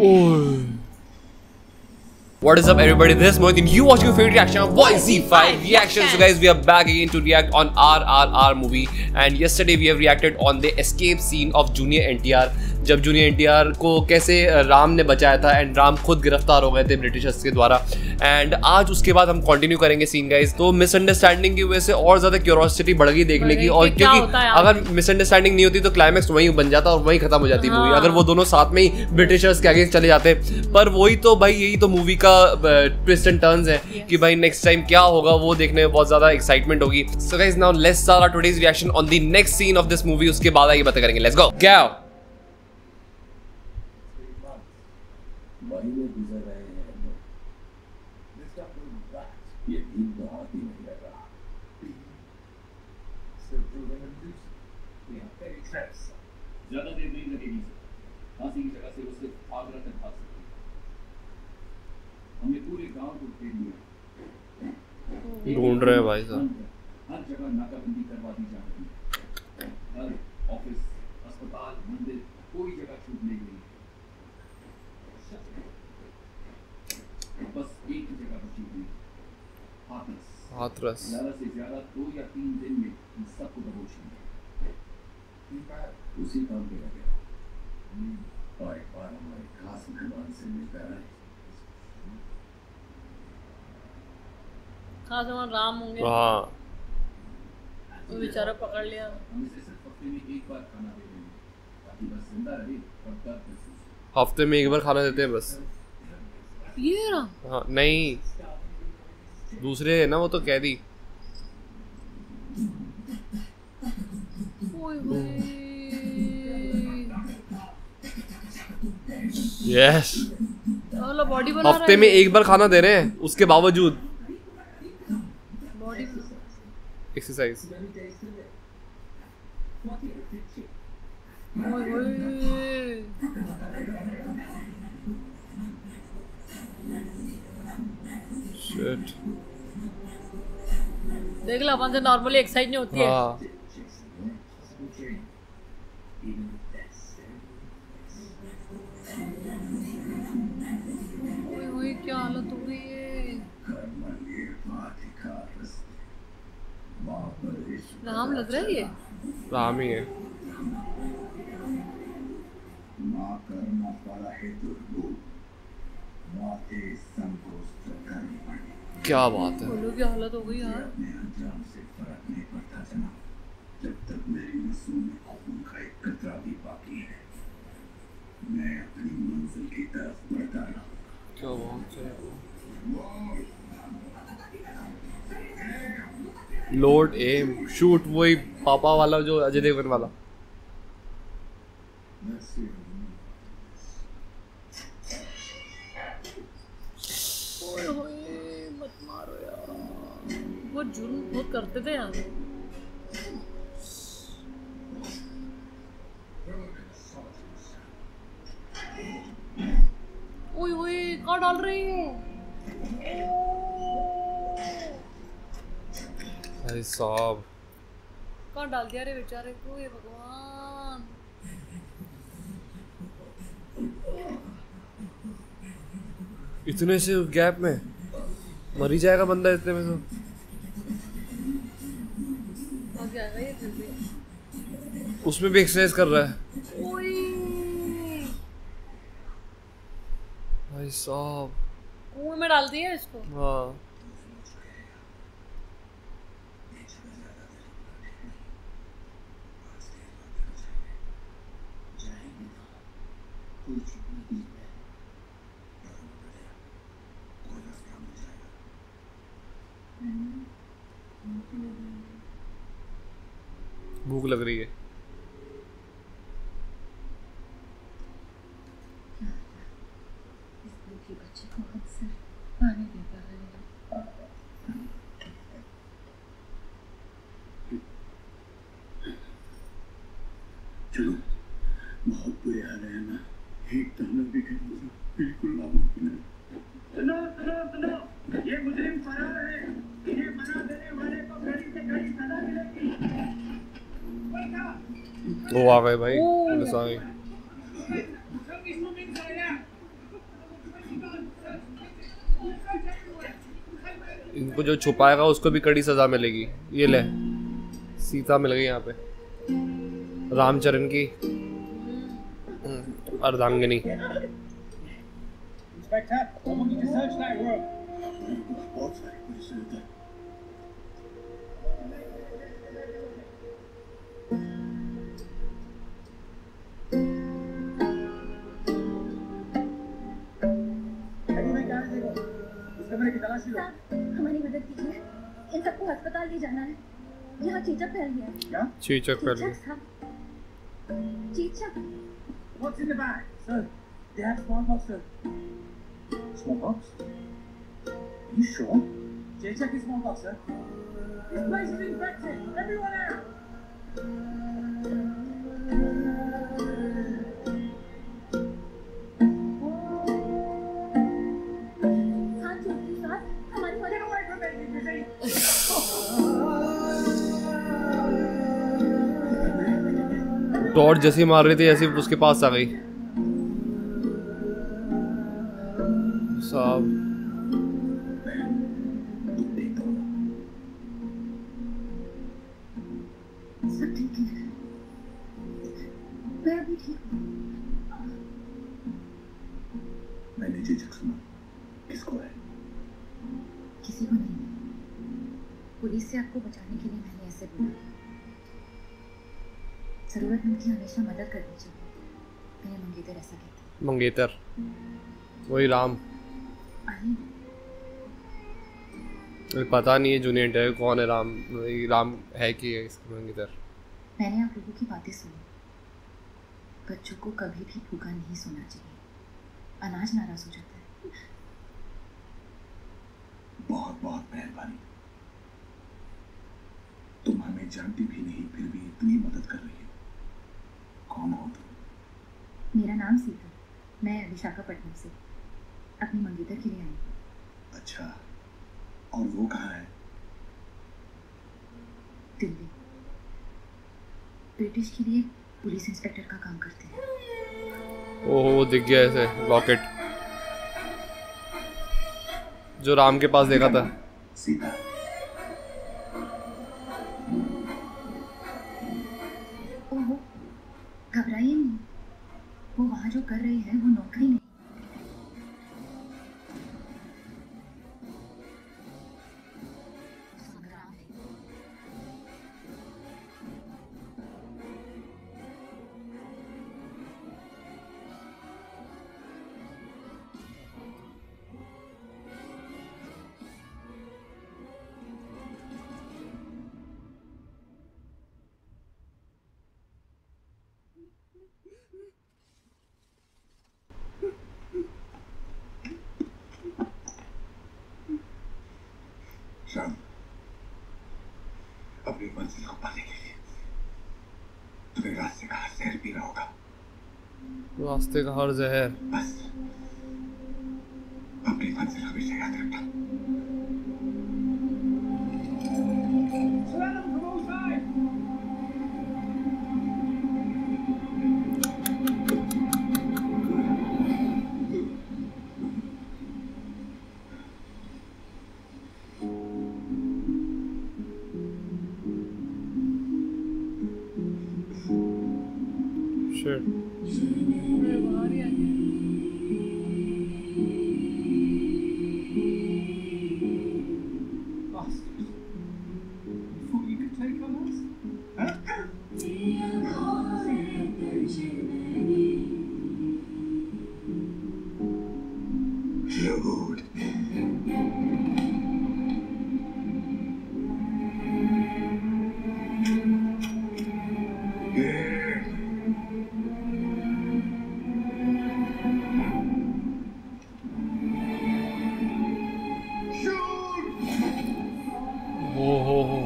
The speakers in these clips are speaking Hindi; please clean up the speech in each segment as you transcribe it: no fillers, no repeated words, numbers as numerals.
What is up, everybody? This is Mohit. You watching your favorite reaction of YZ5 Reactions. So guys, we are back again to react on RRR movie. And yesterday we have reacted on the escape scene of Junior NTR. जब जूनियर एनटीआर को कैसे राम ने बचाया था एंड राम खुद गिरफ्तार हो गए थे ब्रिटिशर्स के द्वारा. एंड आज उसके बाद हम कंटिन्यू करेंगे सीन गाइस. तो मिसअंडरस्टैंडिंग की वजह से और ज़्यादा क्यूरियोसिटी बढ़ गई देखने की. और क्योंकि अगर मिसअंडरस्टैंडिंग नहीं होती तो क्लाइमैक्स वहीं बन जाता और वहीं खत्म हो जाती मूवी. अगर वो दोनों साथ में ही ब्रिटिशर्स के आगे चले जाते. पर वही तो भाई, यही तो मूवी का ट्विस्ट एंड टर्न्स है कि भाई नेक्स्ट टाइम क्या होगा वो देखने में बहुत ज़्यादा एक्साइटमेंट होगी. So guys, now let's start our today's reaction on the next scene of this movie. उसके बाद आगे बातें करेंगे. Let's go. क्या महीने गुजर रहे हैं, इसका कोई बात ये दिन तो हाथ ही नहीं लगा. ज्यादा देर नहीं लगेगी. फांसी की जगह से उसे आगरा तक भाग सकती. हमने पूरे गांव को घेर लिया. ढूंढ रहे हैं भाई साहब. हर जगह नाकाबंदी करवा दी जा रही है. घर, ऑफिस, अस्पताल, मंदिर, कोई जगह छूट नहीं गई. बस एक जगह बची हुई, हाथरस. ज्यादा से ज्यादा 2 या 3 दिन में इन सबको दबोच लेंगे. उसी काम पे लगे और एक बार हमारे खास मेहमान से मिलकर आए. खास मेहमान राम होंगे. हाँ, वो बेचारा पकड़ लिया. हम इसे सिर्फ हफ्ते में एक बार खाना दे देंगे ताकि बस जिंदा रहे और दर्द महसूस. हफ्ते में एक बार खाना देते हैं बस. ये रहा. हाँ, नहीं दूसरे है ना वो तो कैदी. यस, बॉडी बना हफ्ते में एक बार खाना दे रहे हैं उसके बावजूद. Body exercise. शिट. देख लो, अपन से नॉर्मली एक्सरसाइज नहीं होती है. हाँ. ओए क्या हालत हो गई है. राम लग रहा है ये. राम ही है. क्या बात है. बोलो क्या हालत हो गई यार. जब तक मेरी नसों में खून का एक कतरा भी बाकी है, मैं अपनी मंजिल की तरफ बढ़ता रहूं. क्या बात है. लोड एम शूट, वही पापा वाला जो अजय देवगन वाला. मत मारो यार, वो जुर्म बहुत करते थे यार. ओए ओए कहाँ डाल रही हो. अरे साहब, कहाँ डाल दिया रे बेचारे को. ये भगवान. इतने से गैप में मर ही जाएगा बंदा इतने में तो. ये फिर भी उसमें भी एक्सरसाइज कर रहा है भाई साहब. कुएं में डाल दिया इसको. हाँ. भूख लग रही है. चलो, बहुत बुरे हाल है ना. एक दाना भी बिल्कुल नामुमकिन है. सुनो, ये मुजरिम फरार है. इन्हें बना देने वाले को कड़ी से कड़ी सजा मिलेगी. वो आ गए भाई, पुलिस आ गई. इनको जो छुपाएगा उसको भी कड़ी सजा मिलेगी। ये ले, सीता मिल गई यहाँ पे, रामचरण की अर्धांगिनी। बहुत सारी पुलिस है। हमारी मदद कीजिए, इन सबको अस्पताल ले जाना है। यहाँ चेचक फैल गया है। क्या? चेचक फैल गया। चेचक। What's in the bag, sir? They have smallpox, sir. Smallpox? Are you sure? Check is smallpox, sir. This place is infected. Everyone out. हाथ जोड़िए साथ, हमारी मदद। Get away from me, you disease. Torch जैसी मार रही थी ऐसी उसके पास आ गई। साहब सब ठीक है, मैं अभी ठीक हूँ। मैंने झिझक सुना, किसको है? किसी को नहीं, पुलिस से आपको बचाने के लिए मैंने ऐसे बोला। जरूरतमंद की हमेशा मदद करनी चाहिए, मेरे मंगेतर ऐसा कहते हैं। मंगेतर वही राम। पता नहीं है जूनियर है कौन है राम, वही राम है कि है इसका मंगेतर। मैंने आप लोगों की बातें सुनी, बच्चों को कभी भी भूखा नहीं सोना चाहिए, अनाज नाराज हो जाता है। बहुत बहुत मेहरबानी। तुम हमें जानती भी नहीं फिर भी इतनी मदद कर रही हो। कौन हो तुम? मेरा नाम सीता, मैं विशाखापट्टनम से अपनी मंगेतर के लिए आई हूँ। अच्छा, और वो कहाँ है? दिल्ली, ब्रिटिश के लिए पुलिस इंस्पेक्टर का काम करते हैं। ओहो दिख गया ऐसे लॉकेट जो राम के पास देखा था। सीता, ओहो, घबराइए नहीं, वो वहाँ जो कर रहे हैं वो नौकरी नहीं। संग्राम है। शाम, अपनी मंजिल को पाने के लिए तुम्हें रास्ते का हर जहर पीना होगा। रास्ते का हर जहर। बस अपनी मंजिल हमेशा याद रखना। Surround them from all sides. Shit. बाहर ही आ गया। Bastards. You thought you could take on us? Huh? Lord.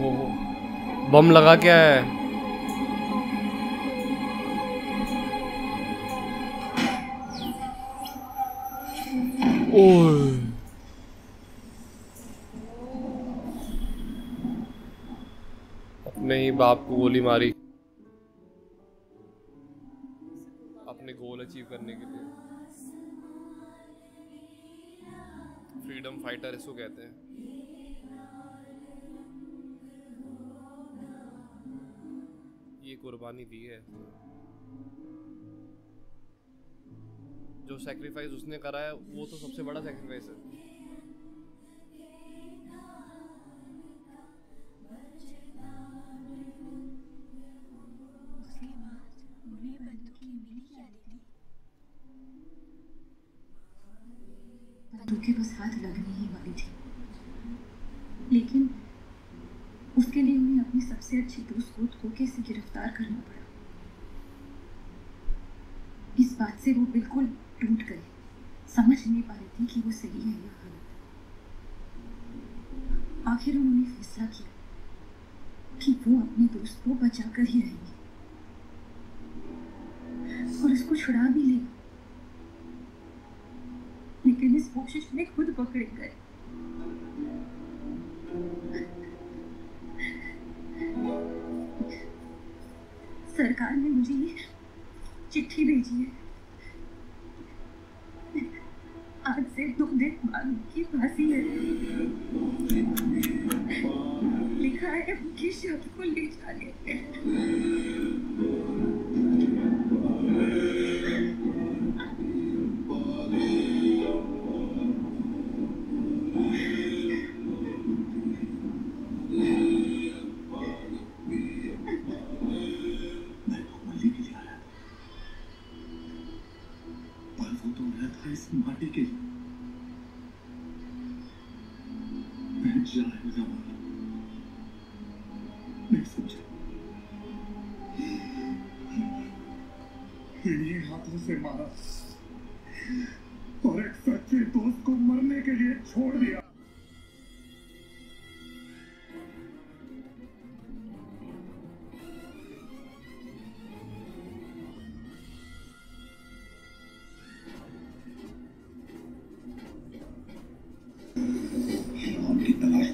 हो बम लगा क्या है? ओह अपने ही बाप को गोली मारी अपने गोल अचीव करने के लिए। फ्रीडम फाइटर इसको कहते हैं। कुर्बानी दी है, जो सैक्रिफाइस उसने करा है वो तो सबसे बड़ा सैक्रिफाइस है। बंदूकें बस हाथ लगने ही वाली थी, लेकिन उसके लिए उन्हें अपनी सबसे अच्छी दोस्त को धोखे से गिरफ्तार करना पड़ा। इस बात से वो बिल्कुल टूट गए, समझ नहीं पा रहे थे कि वो सही है या गलत। आखिर उन्होंने फैसला किया कि वो अपने दोस्त को बचाकर ही रहेंगे और उसको छुड़ा भी लेंगे, लेकिन इस कोशिश में खुद पकड़े गए। सरकार ने मुझे ये चिट्ठी भेजी है, आज से 2 दिन बाद उनकी फांसी है। लिखा है उनकी शव को ले जाने। इस माटी के मैं जाएगा नहीं समझा, इन्हीं हाथों से मारा और एक सच्चे दोस्त को मरने के लिए छोड़ दिया।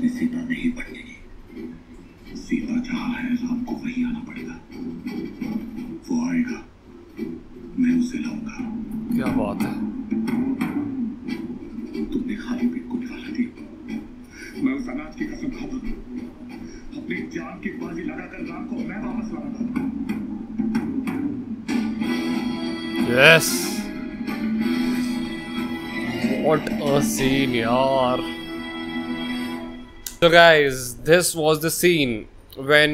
सीता नहीं भटकेगी, सीता जहाँ है राम को वहीं आना पड़ेगा। वो आएगा, मैं उसे लाऊंगा। क्या बात है, तुमने खाली पेट को निकाला दी, मैं उस अनाज की कसम खाता हूँ, अपनी जान की बाजी लगाकर राम को मैं वापस लाऊंगा। यस, व्हाट अ सीन यार। So guys, this was the scene when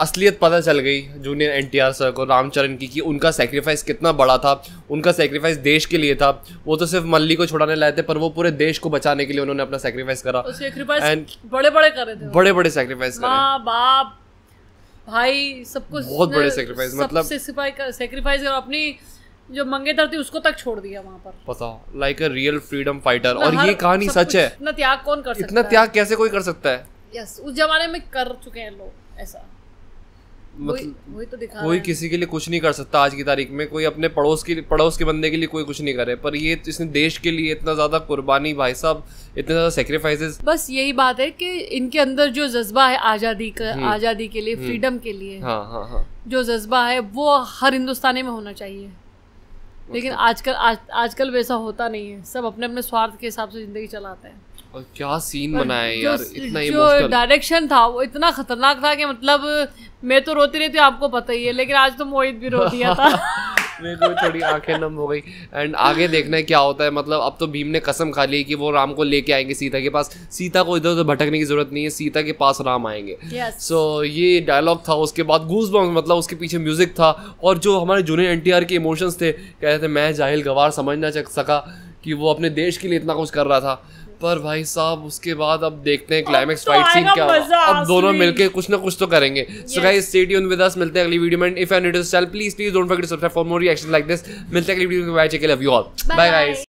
असलियत पता चल गई जूनियर एनटीआर सर को रामचरण की कि उनका सैक्रिफाइस कितना बड़ा था। उनका सैक्रिफाइस देश के लिए था, वो तो सिर्फ मल्ली को छुड़ाने लाए थे, पर वो पूरे देश को बचाने के लिए उन्होंने अपना सैक्रिफाइस करा। एंड बड़े-बड़े करे थे, बड़े-बड़े सैक्रिफाइस करे, माँ बाप भाई सब कुछ, बहुत बड़े सैक्रिफाइस, मतलब सैक्रिफाइस और अपनी जो मंगेतर थी उसको तक छोड़ दिया वहाँ पर। पता, like a real freedom fighter. और ये कहानी सच है। इतना त्याग कौन कर सकता है? इतना त्याग कैसे कोई कर सकता है? यस, उस जमाने में कर चुके हैं लोग ऐसा। मतलब वही तो दिखा कोई किसी के लिए कुछ नहीं कर सकता आज की तारीख में, कोई अपने पड़ोस के बंदे के लिए कोई कुछ नहीं करे, पर ये इसने देश के लिए इतना ज्यादा कुर्बानी, भाई साहब इतने ज्यादा सैक्रिफाइसेस। बस यही बात है कि इनके अंदर जो जज्बा है आजादी के लिए, फ्रीडम के लिए, हाँ, जो जज्बा है वो हर हिंदुस्तानी में होना चाहिए। लेकिन आजकल वैसा होता नहीं है, सब अपने अपने स्वार्थ के हिसाब से जिंदगी चलाते हैं। और क्या सीन बनाया यार, इतना जो डायरेक्शन था वो इतना खतरनाक था कि मतलब मैं तो रोती रहती हूँ, आपको पता ही है, लेकिन आज तो मोहित भी रो दिया था। मेरे को थोड़ी आंखें नम हो गई। एंड आगे देखना है क्या होता है। मतलब अब तो भीम ने कसम खा ली कि वो राम को लेके आएंगे सीता के पास। सीता को इधर उधर भटकने की जरूरत नहीं है, सीता के पास राम आएंगे। सो ये डायलॉग था। उसके बाद गूज़बम्प्स, मतलब उसके पीछे म्यूजिक था। और जो हमारे जूनियर एनटीआर के इमोशंस थे, कह रहे थे मैं जाहिल गवार समझ ना सका कि वो अपने देश के लिए इतना कुछ कर रहा था। पर भाई साहब उसके बाद अब देखते हैं क्लाइमेक्स फाइट सीन क्या, अब दोनों मिलके कुछ ना कुछ तो करेंगे। So guys stay tuned with us, मिलते हैं अगली वीडियो में। If you are new to this channel please don't forget to subscribe for more reactions like this. मिलते हैं अगली वीडियो में, bye, take care, love you all, bye guys.